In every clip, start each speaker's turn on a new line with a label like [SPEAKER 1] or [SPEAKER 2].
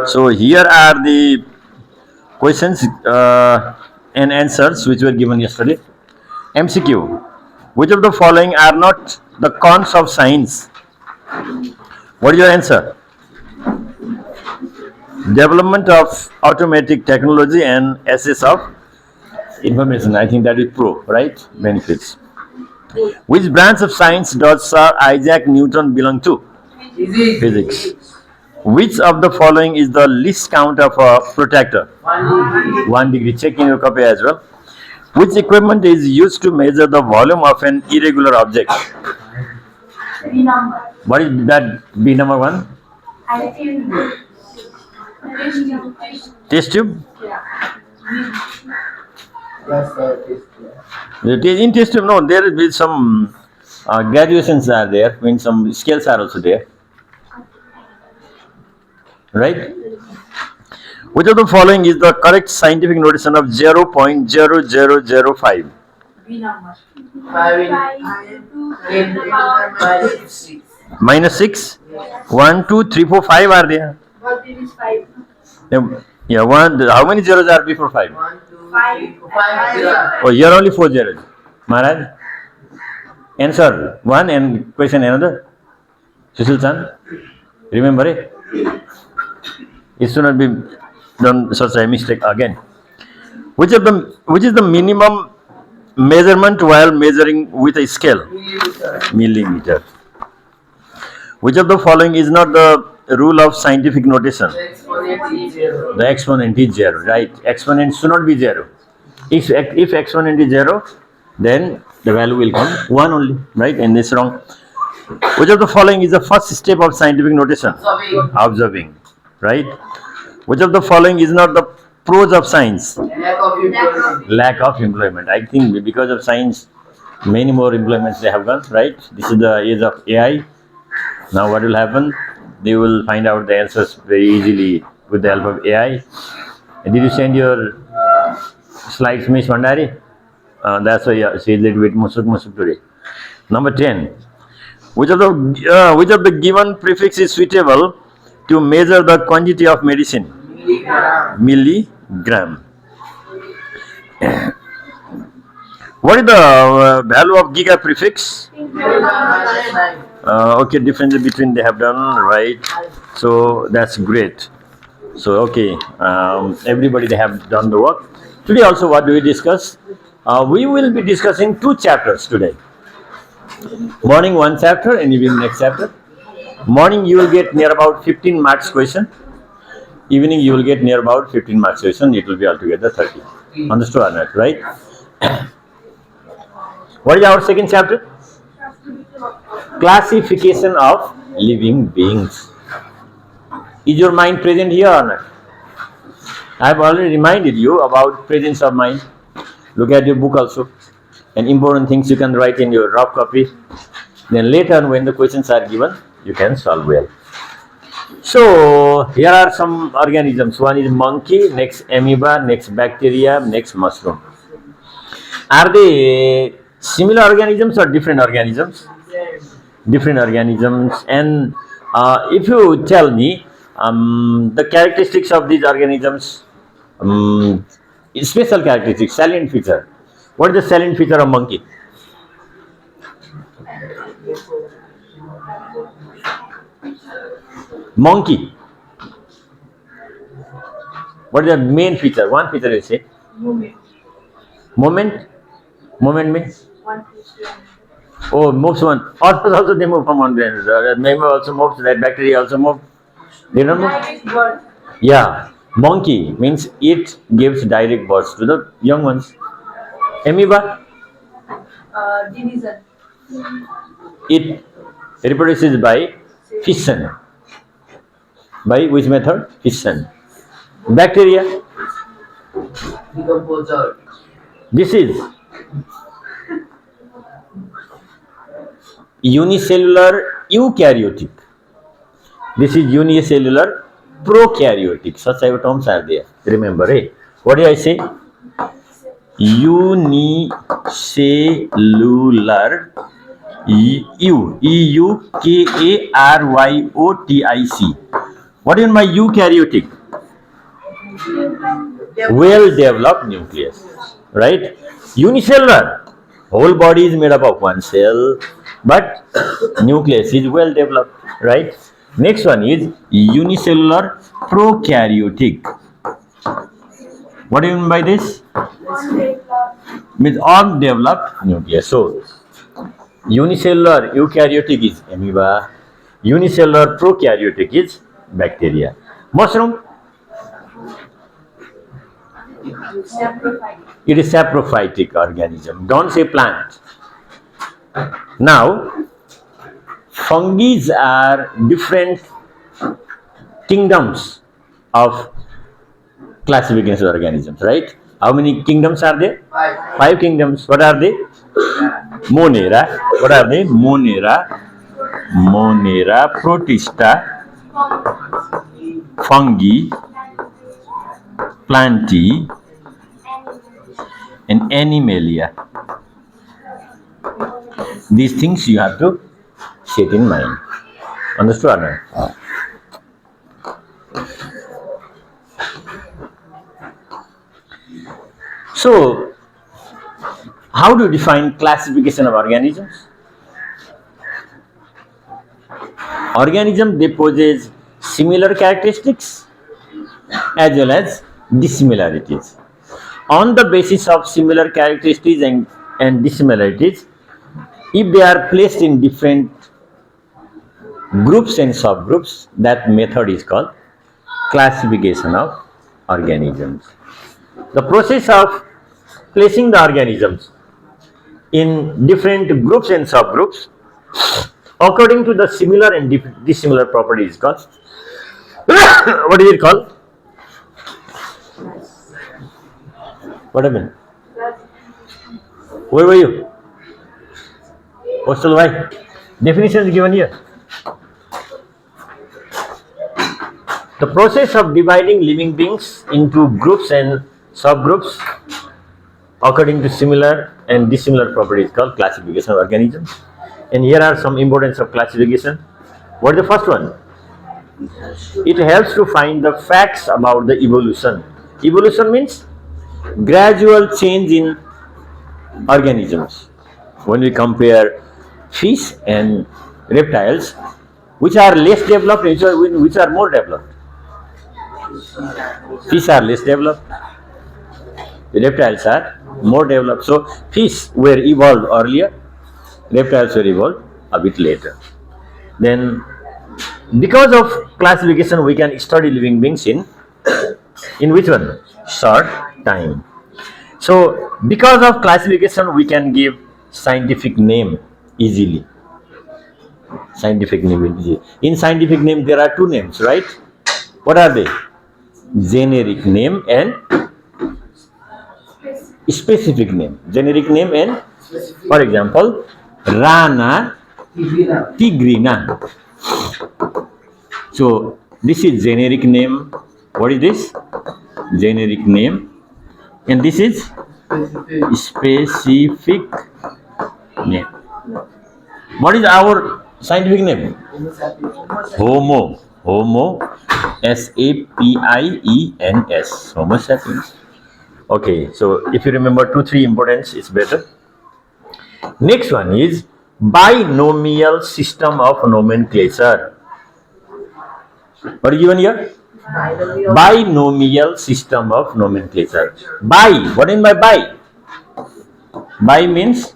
[SPEAKER 1] So here are the questions and answers which were given yesterday. MCQ. Which of the following are not the cons of science? What is your answer? Development of automatic technology and access of information. I think that is pro, right? Benefits. Which branch of science does Sir Isaac Newton belong to? Physics. Which of the following is the least count of a protractor? 1 degree. Check in your copy as well. Which equipment is used to measure the volume of an irregular object? What is that B number one? Test tube? In test tube, no, there will be some graduations are there, when some scales are also there. Right? Which of the following is the correct scientific notation of 0.0005? Minus 6? 1, 2, 3, 4, 5 are there. Yeah, one. How many zeros are before 5?
[SPEAKER 2] 5.
[SPEAKER 1] Oh, here only 4 zeros. Maharaj? Answer 1 and question another. Sushil Chan? Remember it? It should not be done such a mistake again. Which is the minimum measurement while measuring with a scale? Millimeter. Which of the following is not the rule of scientific notation? The exponent is 0, right? Exponent should not be 0. If exponent is 0, then the value will come 1 only, right? And this is wrong. Which of the following is the first step of scientific notation? Observing, right? Which of the following is not the pros of science? Lack of employment. I think because of science, many more employments they have gone, right? This is the age of AI. Now what will happen? They will find out the answers very easily with the help of AI. Did you send your slides, Miss Mandari? That's why she is a little bit musuk today. Number 10. Which of the given prefix is suitable to measure the quantity of medicine? Milligram. What is the value of giga prefix? Okay, difference between they have done, right? So that's great. So okay, everybody they have done the work. Today also what do we discuss? We will be discussing 2 chapters today. Morning 1 chapter and evening next chapter. Morning you will get near about 15 marks question. Evening you will get near about 15 marks question. It will be altogether 30. Understood or not, right? What is our second chapter? Classification of living beings. Is your mind present here or not? I have already reminded you about presence of mind. Look at your book also. And important things you can write in your rough copy. Then later when the questions are given, you can solve well. So here are some organisms. One is monkey, next amoeba, next bacteria, next mushroom. Are they similar organisms or different organisms? Different organisms. And if you tell me the characteristics of these organisms, special characteristics, salient feature. What is the salient feature of monkey? Monkey. What is the main feature? One feature you say. Movement. Movement means? Oh, moves one. Others also they move from one to another. Maybe also moves. That bacteria also move. They don't move. Yeah. Monkey means it gives direct birth to the young ones. Amoeba. It reproduces by fission. By which method? Fission. Bacteria. This is unicellular eukaryotic. This is unicellular prokaryotic. Such type of terms are there. Remember, eh? What did I say? Unicellular eukaryotic. What do you mean by eukaryotic? Well-developed nucleus, right? Unicellular, whole body is made up of one cell, but nucleus is well developed, right? Next one is unicellular prokaryotic. What do you mean by this? Means undeveloped nucleus. So unicellular eukaryotic is amoeba, unicellular prokaryotic is bacteria. Mushroom, it is saprophytic organism. Don't say plant. Now, fungi are different kingdoms of classification of organisms, right? How many kingdoms are there? Five kingdoms. What are they? Monera. What are they? Monera, Protista, fungi, plantae, and animalia. These things you have to set in mind. Understood or not? So, how do you define classification of organisms? Organism, they possess similar characteristics as well as dissimilarities. On the basis of similar characteristics and dissimilarities, if they are placed in different groups and subgroups, that method is called classification of organisms. The process of placing the organisms in different groups and subgroups according to the similar and dissimilar properties is called what is it called? What happened? Where were you? Postal Y. Definition is given here. The process of dividing living beings into groups and subgroups according to similar and dissimilar properties is called classification of organisms. And here are some importance of classification. What is the first one? It helps to find the facts about the evolution. Evolution means gradual change in organisms. When we compare fish and reptiles, which are less developed, which are more developed? Fish are less developed, reptiles are more developed. So fish were evolved earlier, reptiles were evolved a bit later. Then because of classification we can study living beings in which one? Short time. So because of classification we can give scientific name easily. Scientific name easily. In scientific name there are two names, right? What are they? Generic name and specific name. Generic name and, for example, Rana tigrina. So this is generic name. What is this? Generic name. And this is specific name. What is our scientific name? Homo. Sapiens. Homo sapiens. Okay, so if you remember 2-3 importance, it's better. Next one is binomial system of nomenclature. What is given here? Binomial system of nomenclature. Bi. What do you mean by bi? Bi means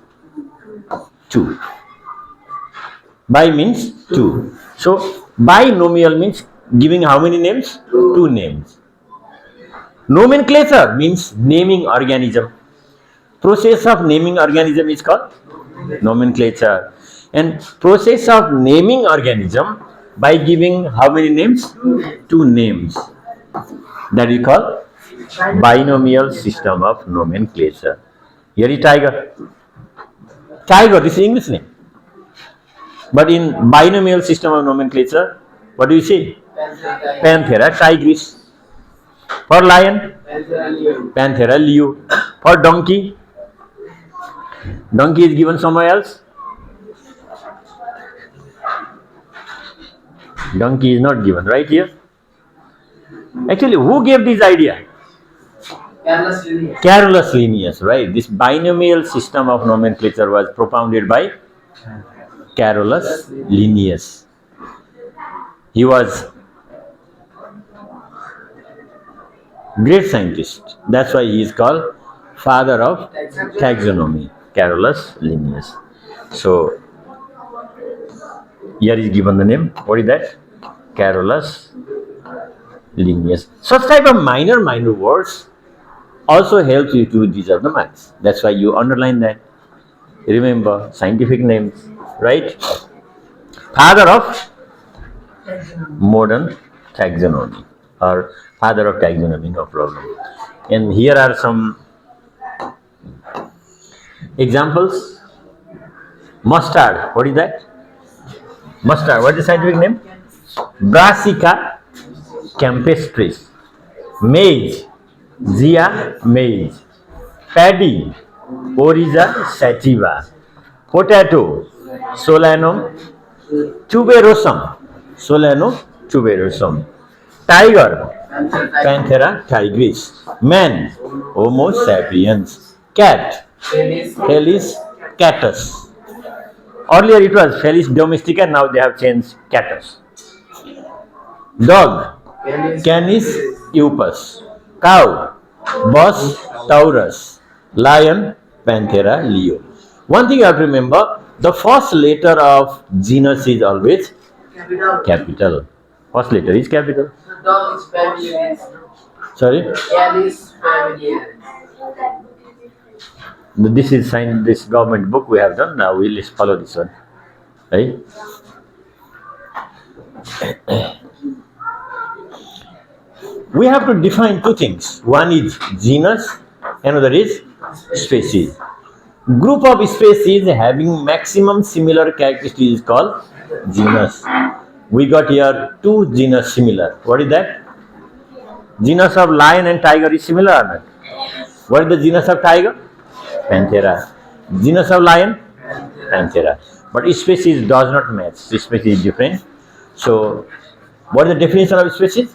[SPEAKER 1] two. Bi means two. So binomial means giving how many names? Two names. Nomenclature means naming organism. Process of naming organism is called nomenclature. And process of naming organism by giving how many names? Two names. That we call binomial system of nomenclature. Here is tiger. Tiger, this is English name. But in binomial system of nomenclature, what do you say? Panthera tigris. For lion, Panthera leo. For donkey, donkey is given somewhere else. Donkey is not given right here. Actually, who gave this idea?
[SPEAKER 2] Careless Linnaeus.
[SPEAKER 1] Carolus Linnaeus, right? This binomial system of nomenclature was propounded by Carolus Linnaeus. He was great scientist. That's why he is called father of taxonomy, Carolus Linnaeus. So here is given the name. What is that? Carolus Linnaeus. Such type of minor words also helps you to deserve the marks. That's why you underline that. Remember scientific names, right? Father of modern taxonomy or father of taxonomy, no problem. And here are some examples. Mustard, what is that? Mustard, what is the scientific name? Brassica campestris. Maize, Zea maize. Paddy, Oriza sativa. Potato, Solanum tuberosum. Solanum tuberosum. Tiger, Panthera tigris. Man, Homo sapiens. Cat, Felis catus. Earlier it was Felis domestica, now they have changed catus. Dog, Canis eupus. Cow, Bos taurus. Lion, Panthera leo. One thing you have to remember, the first letter of genus is always
[SPEAKER 2] Capital.
[SPEAKER 1] capital. First letter is capital.
[SPEAKER 2] The dog is familiaris.
[SPEAKER 1] Sorry?
[SPEAKER 2] Canis familiaris.
[SPEAKER 1] This is signed, this government book we have done. Now we'll just follow this one. Right? We have to define two things. One is genus, another is species. Group of species having maximum similar characteristics is called genus. We got here two genus similar. What is that? Genus of lion and tiger is similar or not? What is the genus of tiger? Panthera. Genus of lion? Panthera. But species does not match. Species is different. So, what is the definition of species?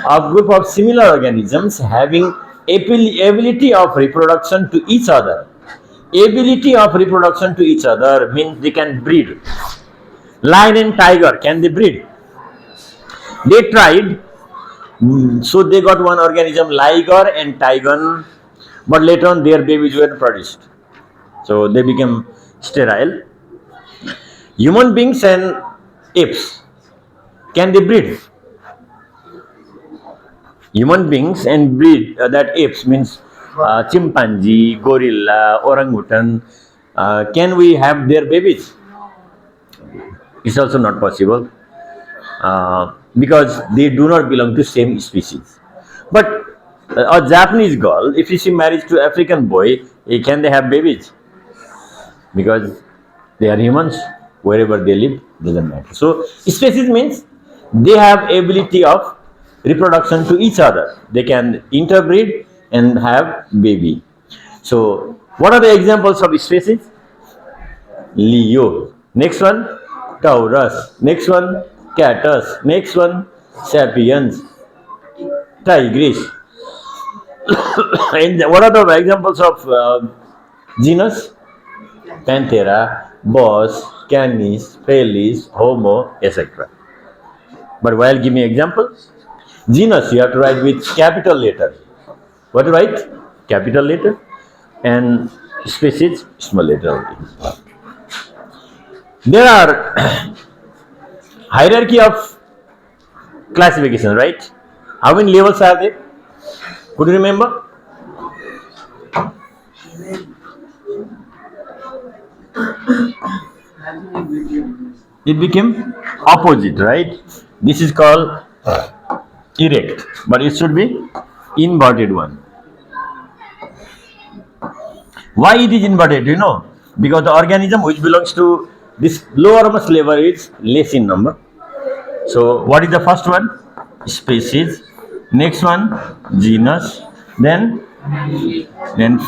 [SPEAKER 1] A group of similar organisms having ability of reproduction to each other. Ability of reproduction to each other means they can breed. Lion and tiger, can they breed? They tried, so they got one organism, liger and tigon, but later on their babies were produced. So they became sterile. Human beings and apes, can they breed? Human beings and breed that apes means chimpanzee, gorilla, orangutan. Can we have their babies? It's also not possible because they do not belong to same species. But a Japanese girl, if she marries to African boy, can they have babies? Because they are humans, wherever they live, doesn't matter. So species means they have ability of reproduction to each other. They can interbreed and have baby. So what are the examples of species? Leo. Next one, Taurus. Next one, Catus. Next one, Sapiens. Tigris. And what are the examples of genus? Panthera, Bos, Canis, Felis, Homo, etc. But while give me example, genus you have to write with capital letter. What to write? Capital letter. And species, small letter only. There are hierarchy of classification, right? How many levels are there? Could you remember? It became opposite, right? This is called erect, but it should be inverted one. Why it is inverted? You know, because the organism which belongs to this lowermost level is less in number. So, what is the first one? Species. Next one, genus. Then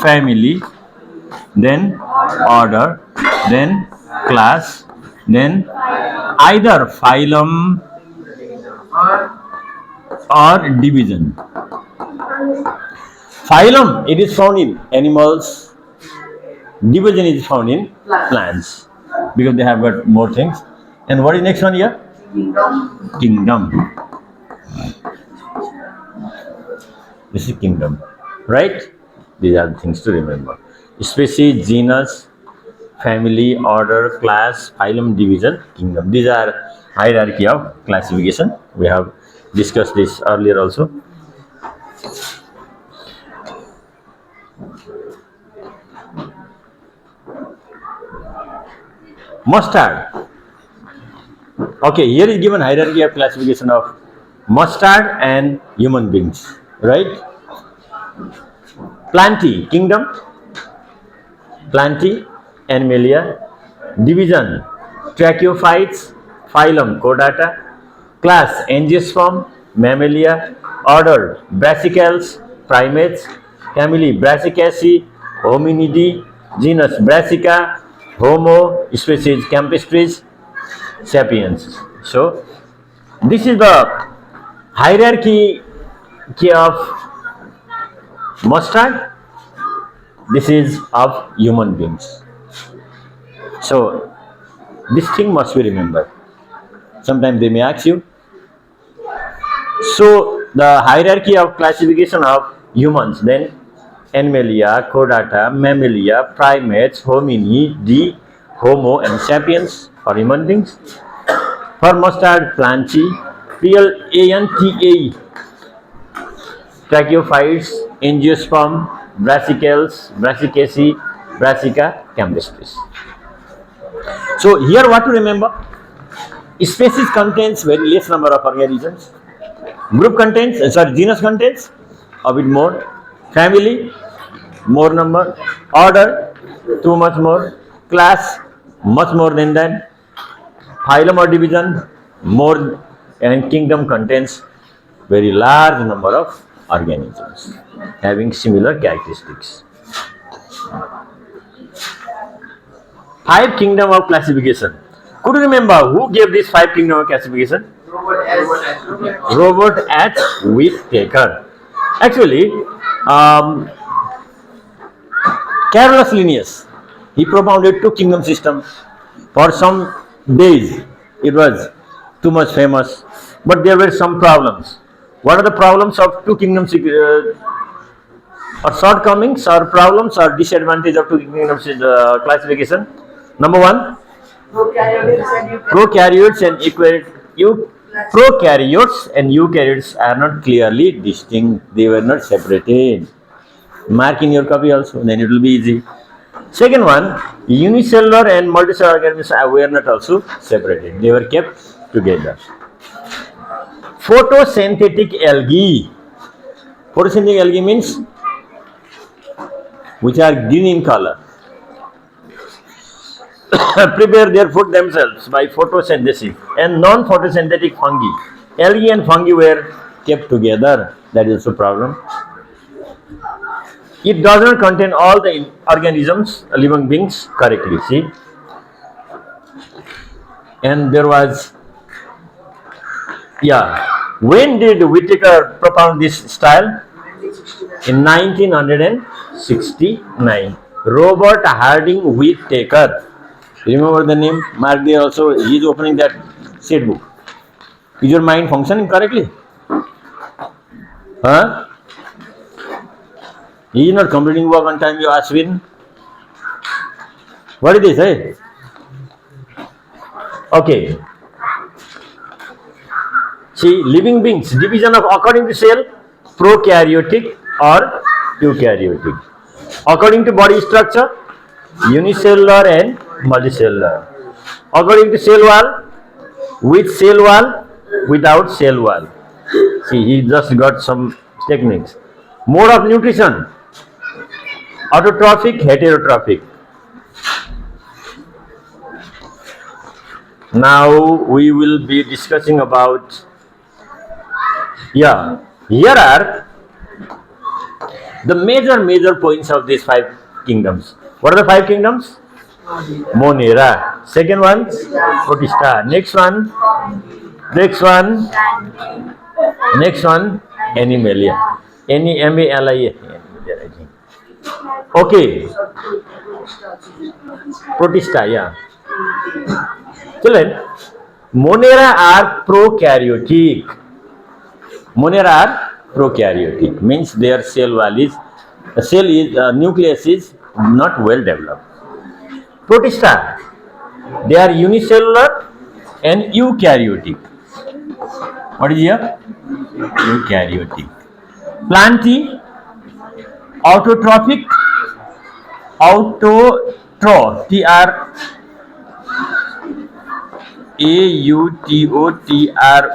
[SPEAKER 1] family. Then order. Then class. Then either phylum or division. Phylum, it is found in animals. Division is found in plants because they have got more things. And what is next one here? Kingdom. This is kingdom, right? These are the things to remember. Species, genus, family, order, class, phylum, division, kingdom. These are hierarchy of classification. We have discussed this earlier also. Mustard. Okay, here is given hierarchy of classification of mustard and human beings, right? Plantae, kingdom. Plantae, Animalia. Division, Tracheophytes. Phylum, Chordata. Class, Angiosperm, Mammalia. Order, Brassicales, Primates. Family, Brassicaceae, Hominidae. Genus, Brassica. Homo. Species, Campestris. Sapiens. So, this is the hierarchy of mustard. This is of human beings. So, this thing must be remembered. Sometimes they may ask you. So, the hierarchy of classification of humans, then Animalia, Chordata, Mammalia, Primates, Hominidae, Homo, and Sapiens for human beings. For mustard, Plantae, Plantae, Tracheophytes, Angiosperm, Brassicales, Brassicaceae, Brassica, Campestris. So here what to remember? Species contains very less number of organisms. Group contains, genus contains a bit more. Family, more number. Order, too much more. Class, much more than that. Phylum or division, more. And kingdom contains very large number of organisms having similar characteristics. 5 kingdom of classification. Could you remember who gave this 5 kingdom of classification? Robert H. Whittaker. Actually, Carolus Linnaeus, he propounded 2 kingdom system. For some days, it was too much famous, but there were some problems. What are the problems of 2 kingdoms? Or shortcomings, or problems, or disadvantage of 2 kingdoms classification? Number 1, prokaryotes and eukaryotes are not clearly distinct. They were not separated. Mark in your copy also, then it will be easy. Second one, unicellular and multicellular organisms were not also separated. They were kept together. Photosynthetic algae. Photosynthetic algae means which are green in color. Prepare their food themselves by photosynthesis. And non-photosynthetic fungi. Algae and fungi were kept together. That is a problem. It does not contain all the organisms, living beings correctly. See? And there was, when did Whittaker propound this style? In 1969. Robert Harding Whittaker. Remember the name? Mark there also. He is opening that sheet book. Is your mind functioning correctly? Huh? He is not completing work on time, you Ashwin. What is this, eh? Okay. See, living beings, division of according to cell, prokaryotic or eukaryotic. According to body structure, unicellular and multicellular. According to cell wall, with cell wall, without cell wall. See, he just got some techniques. Mode of nutrition, autotrophic, heterotrophic. Now we will be discussing about, here are the major points of these 5 kingdoms. What are the 5 kingdoms? Monera. Second one, Protista. Next one, Next one, Animalia. Animalia, I think. Okay, Protista, yeah. Children, Monera are prokaryotic. Monera are prokaryotic, means their nucleus is not well developed. Protista, they are unicellular and eukaryotic. What is here? Eukaryotic. Plantae, autotrophic, T R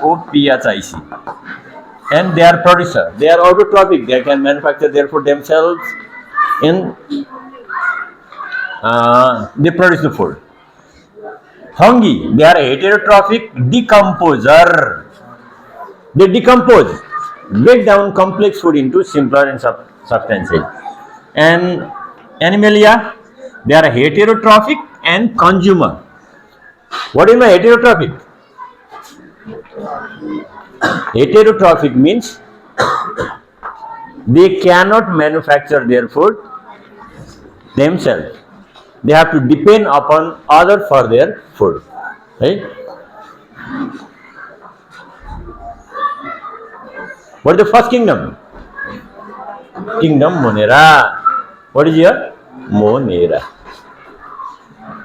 [SPEAKER 1] autotropic, and they are producer. They are autotrophic. They can manufacture their food themselves. In they produce the food. Fungi, they are heterotrophic decomposer. They decompose, break down complex food into simpler and substances. And Animalia, they are heterotrophic and consumer. What is my heterotrophic? Heterotrophic means they cannot manufacture their food themselves. They have to depend upon others for their food. Right? What is the first kingdom? Kingdom Monera. What is here? Monera.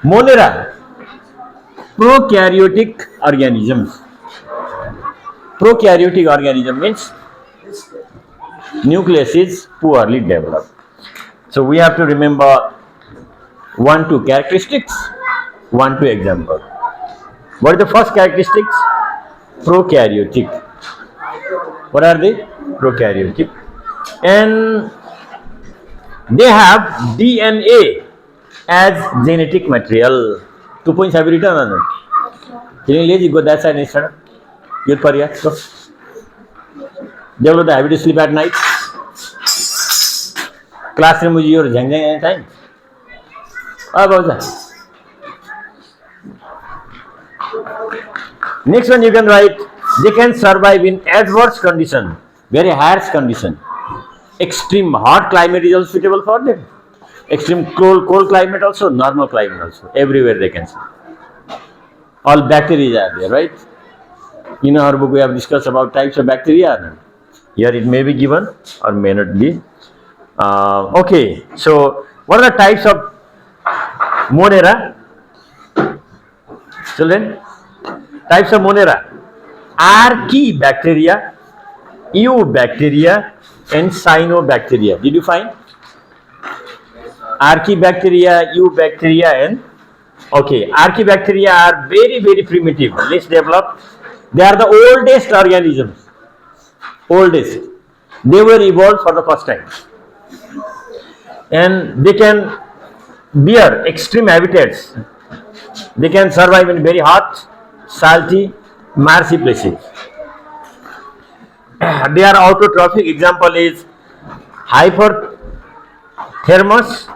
[SPEAKER 1] Monera. Prokaryotic organisms. Prokaryotic organism means nucleus is poorly developed. So we have to remember 1-2 characteristics, 1-2 example. What are the first characteristics? Prokaryotic. What are they? Prokaryotic. And they have DNA as genetic material. 2 points have you written on it? Feeling lazy? Go that side instead. Youth for here. Go. Develop the habit to sleep at night. Classroom is your jang anytime. How about that? Next one you can write, they can survive in adverse condition, very harsh condition. Extreme hot climate is also suitable for them. Extreme cold climate also, normal climate also. Everywhere they can survive. All bacteria are there, right? In our book we have discussed about types of bacteria. Here it may be given or may not be. Okay, so what are the types of Monera? Children, types of Monera: Archaebacteria, Eubacteria, and Cyanobacteria. Did you find? Archaebacteria, Eubacteria, and okay, Archaebacteria are very primitive, less developed. They are the oldest organisms. Oldest. They were evolved for the first time. And they can bear extreme habitats. They can survive in very hot, salty, marshy places. They are autotrophic. Example is Hyperthermus,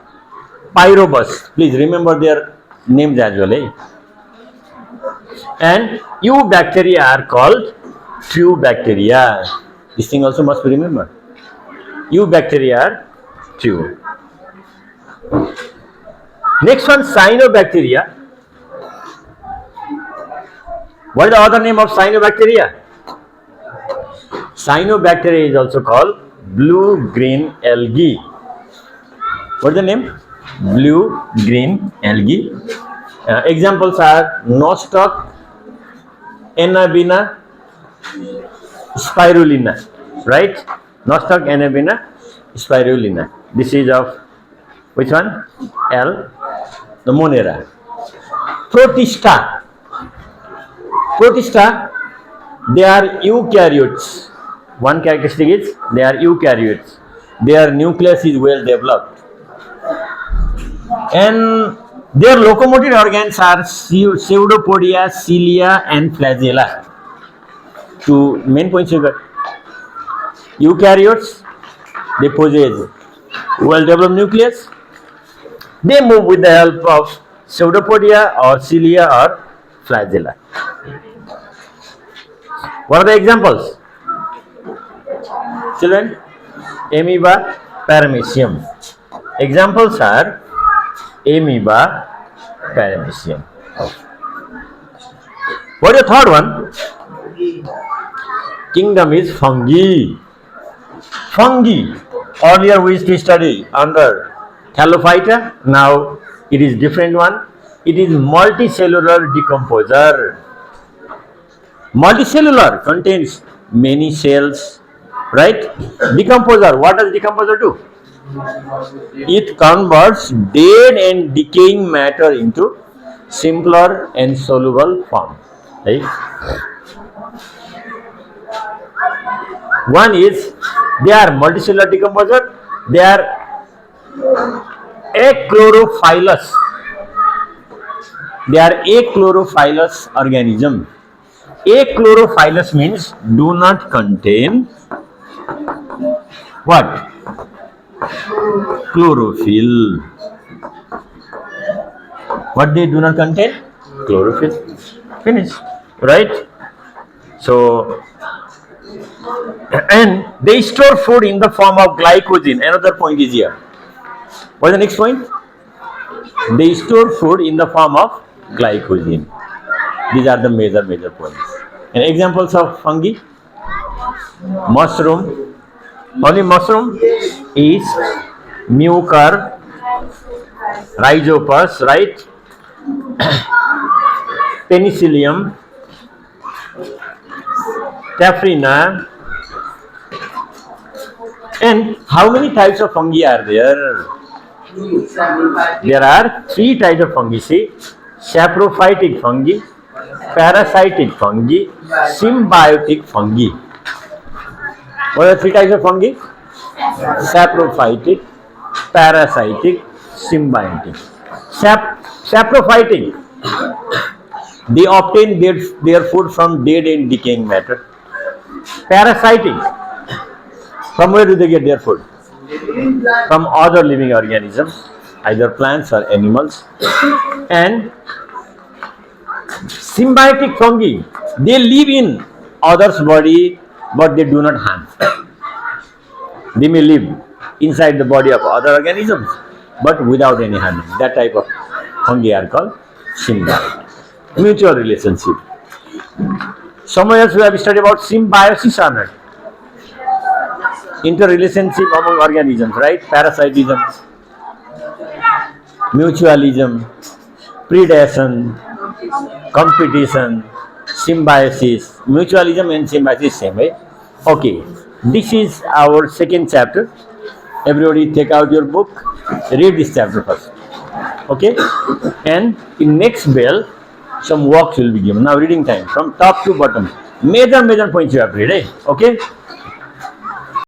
[SPEAKER 1] Pyrobus. Please remember their names as well. And eubacteria are called true bacteria. This thing also must be remembered. Eubacteria are true. Next one, cyanobacteria. What is the other name of cyanobacteria? Cyanobacteria is also called blue-green algae. What is the name? Blue-green algae. Examples are nostoc, Anabaena, spirulina. Right? Nostoc, Anabaena, spirulina. This is of which one? L. The Monera. Protista. Protista, they are eukaryotes. One characteristic is they are eukaryotes. Their nucleus is well developed. And their locomotive organs are pseudopodia, cilia, and flagella. Two main points you got. Eukaryotes, they possess well developed nucleus. They move with the help of pseudopodia or cilia or flagella. What are the examples? Children, amoeba, paramecium. Examples are amoeba, paramecium. What is the third one? Kingdom is fungi. Fungi. Earlier we used to study under Thallophyta. Now it is different one. It is multicellular decomposer. Multicellular contains many cells, right? Decomposer. What does decomposer do? It converts dead and decaying matter into simpler and soluble form. Right? One is they are multicellular decomposer. They are achlorophyllous. They are achlorophyllous organism. Achlorophyllous means do not contain what? Chlorophyll. What they do not contain? Chlorophyll. Finish. Right? So, and they store food in the form of glycogen. Another point is here. What is the next point? They store food in the form of glycogen. These are the major points. And examples of fungi: mushroom. Only mushroom is mucor, rhizopus, right? Penicillium, Taphrina. And how many types of fungi are there? There are 3 types of fungi. See, saprophytic fungi, parasitic fungi, symbiotic fungi. What are the 3 types of fungi? Saprophytic, parasitic, symbiotic. Saprophytic, they obtain their food from dead and decaying matter. Parasitic, from where do they get their food? From other living organisms, either plants or animals. And symbiotic fungi, they live in others' body, but they do not harm. They may live inside the body of other organisms, but without any harming. That type of fungi are called symbiotic. Mutual relationship. Somewhere else we have studied about symbiosis or not? Interrelationship among organisms, right? Parasitism, mutualism, predation, competition, symbiosis. Mutualism and symbiosis same way. Okay, this is our second chapter. Everybody take out your book, read this chapter first. Okay, and in next bell some works will be given. Now reading time from top to bottom. Major points you have to read. Okay.